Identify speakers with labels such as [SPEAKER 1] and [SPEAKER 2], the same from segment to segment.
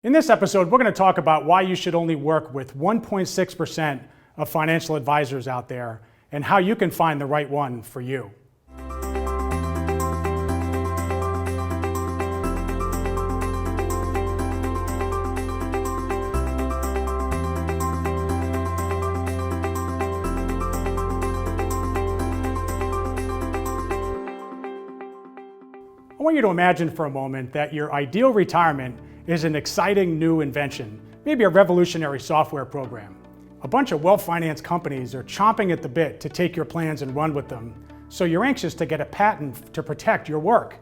[SPEAKER 1] In this episode, we're going to talk about why you should only work with 1.6% of financial advisors out there and how you can find the right one for you. I want you to imagine for a moment that your ideal retirement is an exciting new invention, maybe a revolutionary software program. A bunch of well-financed companies are chomping at the bit to take your plans and run with them, so you're anxious to get a patent to protect your work.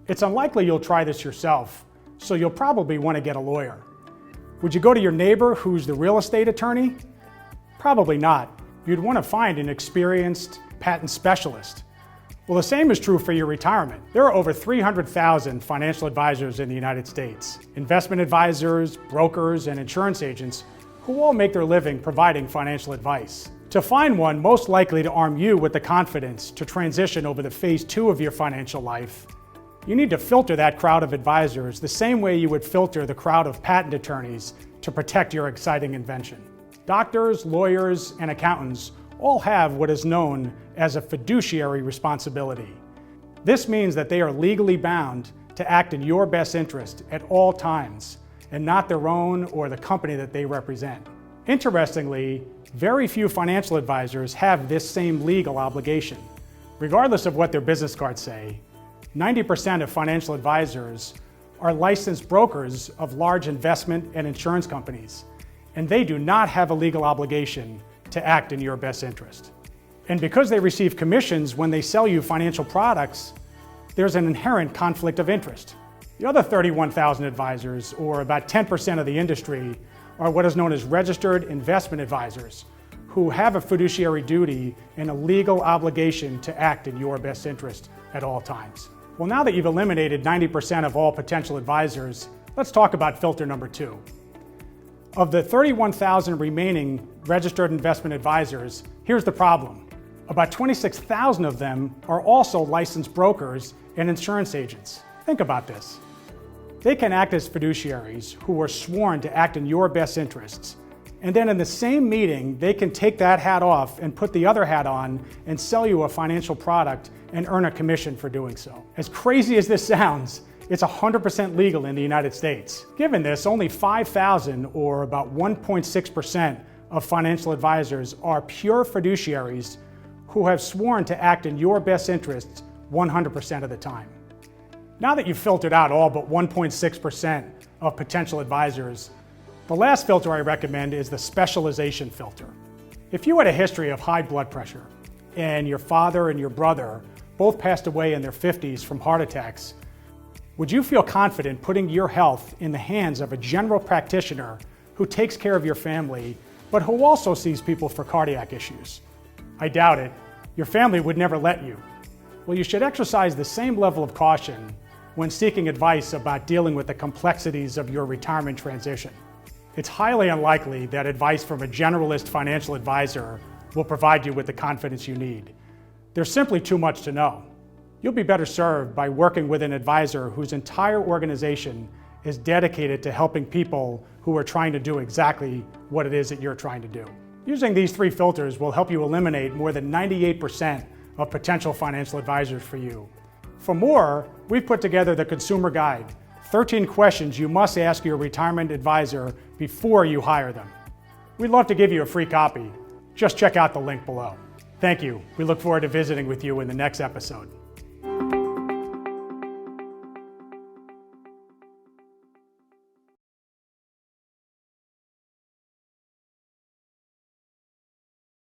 [SPEAKER 1] It's unlikely you'll try this yourself, so you'll probably want to get a lawyer. Would you go to your neighbor who's the real estate attorney? Probably not. You'd want to find an experienced patent specialist. Well, the same is true for your retirement. There are over 300,000 financial advisors in the United States, investment advisors, brokers, and insurance agents who all make their living providing financial advice. To find one most likely to arm you with the confidence to transition over to phase 2 of your financial life, you need to filter that crowd of advisors the same way you would filter the crowd of patent attorneys to protect your exciting invention. Doctors, lawyers, and accountants all have what is known as a fiduciary responsibility. This means that they are legally bound to act in your best interest at all times, and not their own or the company that they represent. Interestingly, very few financial advisors have this same legal obligation. Regardless of what their business cards say, 90% of financial advisors are licensed brokers of large investment and insurance companies, and they do not have a legal obligation to act in your best interest. And because they receive commissions when they sell you financial products, there's an inherent conflict of interest. The other 31,000 advisors, or about 10% of the industry, are what is known as registered investment advisors, who have a fiduciary duty and a legal obligation to act in your best interest at all times. Well, now that you've eliminated 90% of all potential advisors, let's talk about filter number 2. Of the 31,000 remaining registered investment advisors, here's the problem. About 26,000 of them are also licensed brokers and insurance agents. Think about this. They can act as fiduciaries who are sworn to act in your best interests. And then in the same meeting, they can take that hat off and put the other hat on and sell you a financial product and earn a commission for doing so. As crazy as this sounds, it's 100% legal in the United States. Given this, only 5,000, or about 1.6% of financial advisors are pure fiduciaries who have sworn to act in your best interests 100% of the time. Now that you've filtered out all but 1.6% of potential advisors, the last filter I recommend is the specialization filter. If you had a history of high blood pressure and your father and your brother both passed away in their 50s from heart attacks, would you feel confident putting your health in the hands of a general practitioner who takes care of your family, but who also sees people for cardiac issues? I doubt it. Your family would never let you. Well, you should exercise the same level of caution when seeking advice about dealing with the complexities of your retirement transition. It's highly unlikely that advice from a generalist financial advisor will provide you with the confidence you need. There's simply too much to know. You'll be better served by working with an advisor whose entire organization is dedicated to helping people who are trying to do exactly what it is that you're trying to do. Using these 3 filters will help you eliminate more than 98% of potential financial advisors for you. For more, we've put together the Consumer Guide, 13 questions you must ask your retirement advisor before you hire them. We'd love to give you a free copy. Just check out the link below. Thank you. We look forward to visiting with you in the next episode.